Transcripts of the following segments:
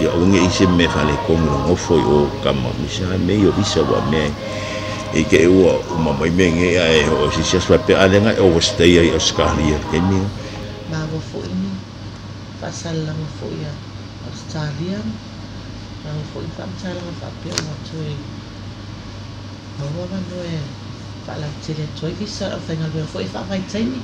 Ya unge isi me fale kongo ngofo o kama misa me yo bisa wa me e ke o mama menge ai o si sia pe alenga o stay ai Australia kemi ma wo fo ini pasal lang fo ya Australia ma fo fa pasal lang fa pe mo tui mo wa no e fa la tele tui visa o FAIGALUEGA fo fa vai tini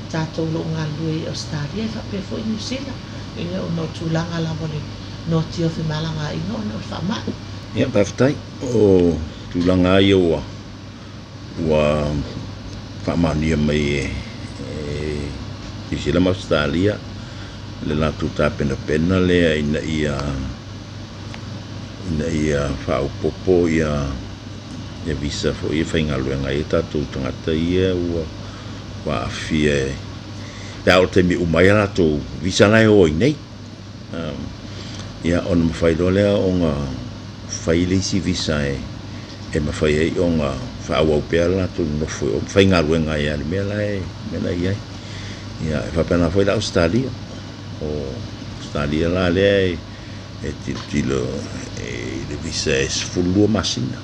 ta to lo ngalui Australia fa pe fo New Zealand ina o no tulanga la bole no tio fi malanga ino no fa ma ya paftai o tulanga yo wa fa mania mai Isila Australia le la tuta pena le ina ia fa popo ia visa fo ia FAIGALUEGA ia tatu tangata ia wa fie ta o te mi umai la to visa lai o nei ia on mawhai dole o ngā whaile si visa e mawhai ei o ngā whaawau pēr la tu nofo o FAIGALUEGA ia ni mea lai ia ia e whapena whai la Australia o Australia la le e tilo e le visa e sfulua masina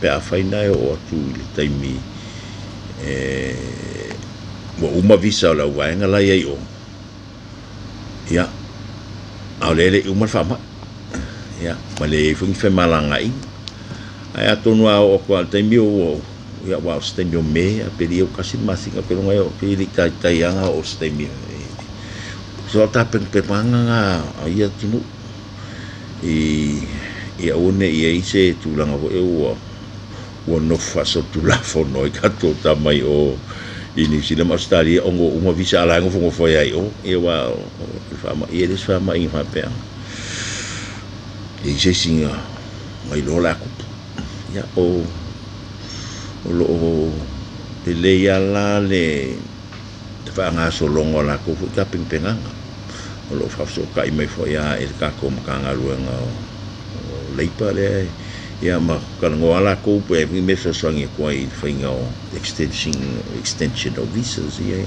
pe a whaina e o atu le taimi wa uma visa o la uaenga lai ei o ia au lele umar fama ya male fungi fe malanga i ai atonu o ko al taimi o ya wa stemi o me a pedi o kasi masinga pero ngai o pedi ka taianga o stemi so ta pen pe manga ia tunu e one e ise tu langa o o no fa so tu la fo no ka to ta mai o ini sila Australia ongo uma visa ala ngo fongo foi ai o e wa fama e des fama in fa pe e je singa mai lo la ku ya o lo le ya la le fa nga so longo la ku ka ping penganga o lo fa so kai mai foi ya e ka kom kanga luenga Leipa le ya ma kan ngoala ko pe me so sangi ko i fainga extension of visas ya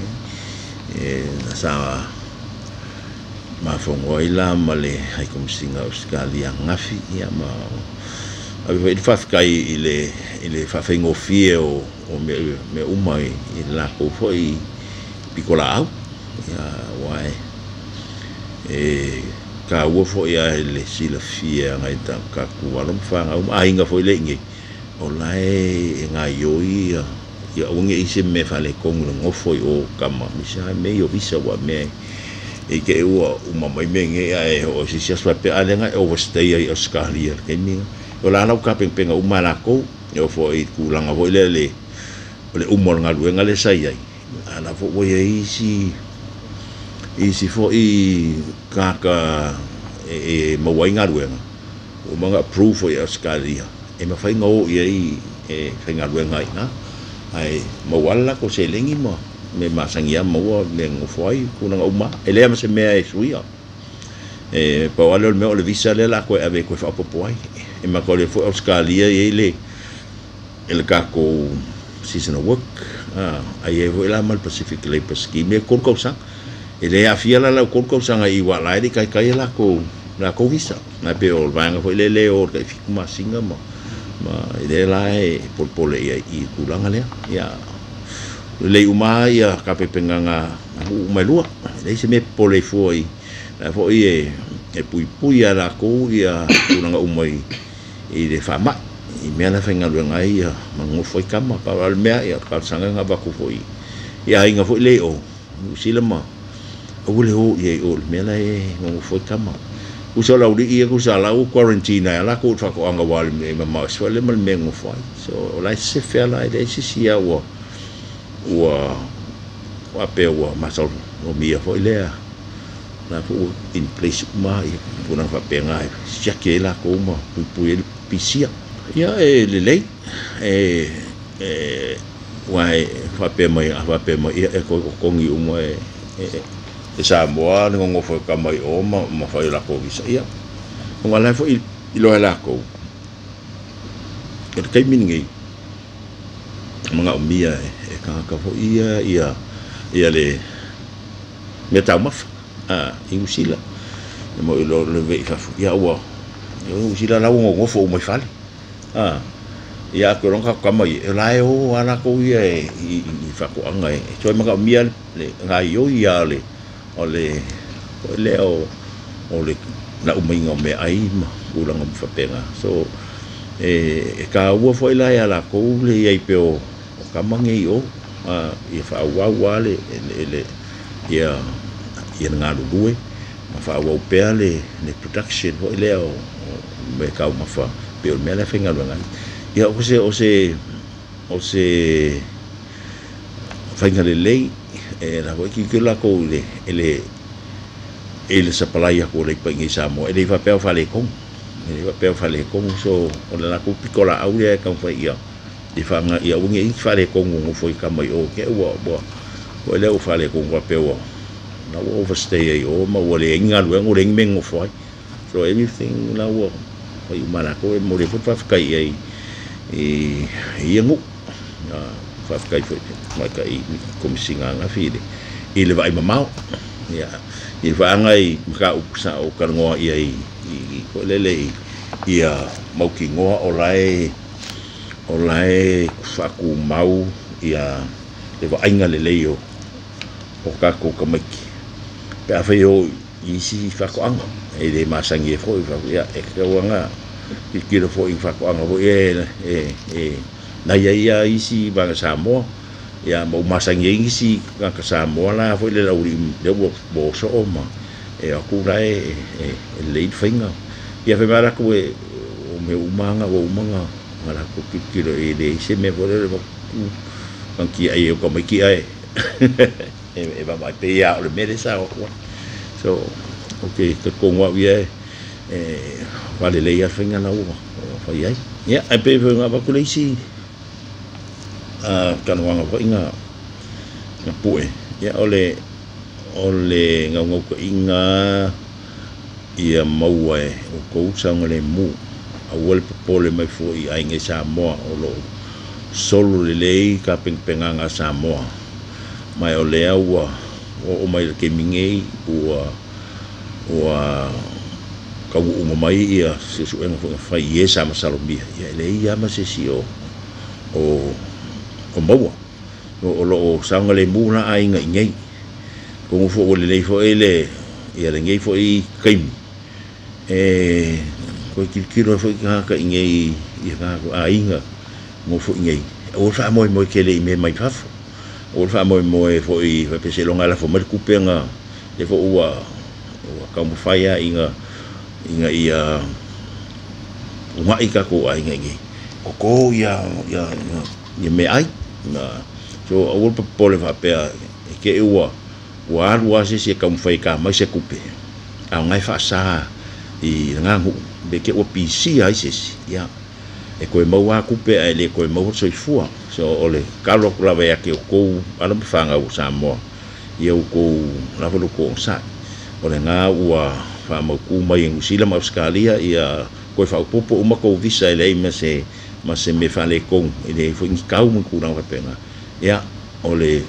sa ma fongo ila male ai kom singa Australia ngafi ya ma ai fa kai ile fa faingo fie o me umai ila ko foi pikola ya wai ka ua fo ia le Selafi ngai ta ka kualom fanga ainga fo le ngi o lai nga yoi ia unge ise me fale kong ngo fo o kama misa me yo visa wa me e ke ua uma mai menge ai o si sia pe alenga overstay ai Australia kemi o la ka penga uma la ko yo fo i kulanga fo le umor ngaluenga le sai ai ana fo wo ye isi fo i kaka mawai ngaluenga o manga proof o Australia e mawhai ngau i FAIGALUEGA ina ai mawala ko se lengi mo me masangia maua me ngofoi kuna uma ele ama se mea e suia pa wale me o le visa le la ko ave ko fa popoai e ma ko le fo Australia e ele kako seasonal work ai e vo la mal Pacific Leipa scheme ko ko sa ele afia la ko sanga i wa la di kai la ko visa na pe o vanga foi le o kai fiku masinga ma ele la e por le i kulanga le ya le uma ya ka pe penganga uma lua le se me pole foi la foi e pui la ko ya kulanga umai i de fama i me na FAIGALUEGA ia mango foi kama pa al mea ya ka sanga nga ba ko foi ya inga foi le o silama o le o ye o me la e mo foi kama u so la uri ku sa la u quarantine la ko fa ko anga wal me ma so le mal me mo foi so la se fe la de si sia o pe o ma so o mia foi le la ko in place ma i puna fa penga sia ke la ko ma pu el pisia ya le wai fa pe mai e ko ngi umo e SAMOA ngo fo kamai o ma fa la ko visa ia ngo la fo i lo la ko e kai miningi mga umia e ka fo ia le me tau mafa i usila mo lo le ve fa ya wa usila la ngo fo mo fale ia ko ronga kama i lai o ana ko i fa ko anga e so maka mia le ngai yo ia le o le na uminga me ai ma ulanga fa penga so ka ua foi lai ala ko le ai pe o kama ngai o i fa wa le ia nga lu ma fa wa pe le production ho le o me ka ma fa pe o me la finga lu ngai ia o se finga le lei la ho ki la ko le ele sapalaya ko le pa ngi Samoa ele fa pe fa le kong so o la ko pikola au le ka fa ia i fa nga ia ngi fa le kong ngo foi ka mai o ke o le o fa le kong wa pe o na overstay o ma o le nga lu ngo le mengo foi so everything na o ai mala ko mo le fa kai ai ngu fa kai foi ma kai komisinga nga fi ile vai mamau ya i fa ngai ka upsa o ka ngoa i ko lele ia mau ki ngoa o lai fa ku mau ia e va ainga lele yo o ka ko kamaki pe a feo i si fa ko anga e de masangi e foi fa ia e ka wanga i kiro foi fa ko anga bo na ia i si banga Samoa ya mau masangi i si ka Samoa la foi le uri de bo so ma e aku dai late finger ia fe mara ko o me umanga mara ko kiro e de se me vole mo kan ki ai ko me ki ai e va mai pe ya le mere sa o so okay te ko wa vie vale le ia finger na o fa ia ya e pe nga ba ko le si kan wanga ko inga na pue ya ole ngau ko inga ia mau o ko sanga le mu a wol pole mai fo i ai nge Samoa o lo solo le ka penganga Samoa mai o le o mai ke mingi o ka u mai ia se su en fa ia sama salomia ia le ia ma se si o mau o lo sanga le mu na ai ngai ko fo le fo ele ia le ngai fo i kaim ko kilo fo ka ngai ia ka ainga mo fo ngai o fa mo ke le me mai fa o fa mo fo i fa pese longa la fo mer kupenga le fo ua ka mo faia inga ia uma ika ko ai ngai ko ia me ai na so o pole fa pe ke ua se ka mo fai ka mai se kupe a ngai fa sa i ngangu be ke o PC ai se ya e ko mo wa kupe ai le ko mo so fua so ole kalo la ve ke ko ala me fanga o Samoa ia ko la vo ko sa ole nga ua fa mo ku mai ngusila ma skalia ia ko fa popo uma ko visa le ma se me fa le kong ile fo ngi kau mo ku na wa pena ya ole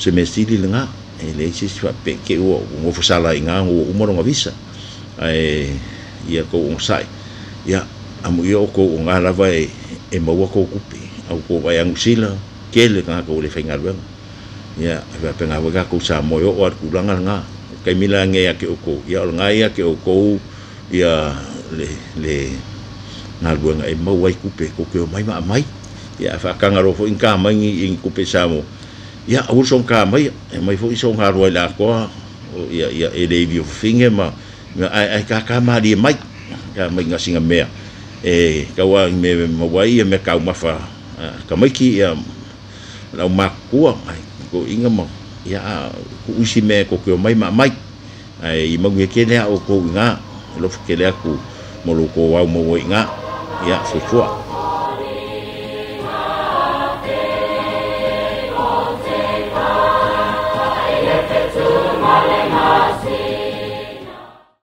se me stili nga ele se fa pe ke o mo fa sala nga o mo nga visa ai ia ko on sai ya amu yo ko nga la vai e mo ko kupi au ko vai ngusila ke le nga ko le fenga ben ya va penga wa ko sa mo yo o ku langa nga kai mila nge ya ke o ko ya nga ya ke o ko ya le na luanga e mau ai kupe ko ke mai ya fa kanga ro fo inka mai in kupe Samo ya o son ka mai fo son ha ro la ko ya e le vi finge ma ai ka ma di mai ka mai nga singa me ka wa me wai me ka ma fa ka mai ki ya la ma ku ai ko inga ma ya ku usi me ko ke mai ai mo ke le o ko nga lo ke le ku mo lo ko wa mo nga ya se fua Male masi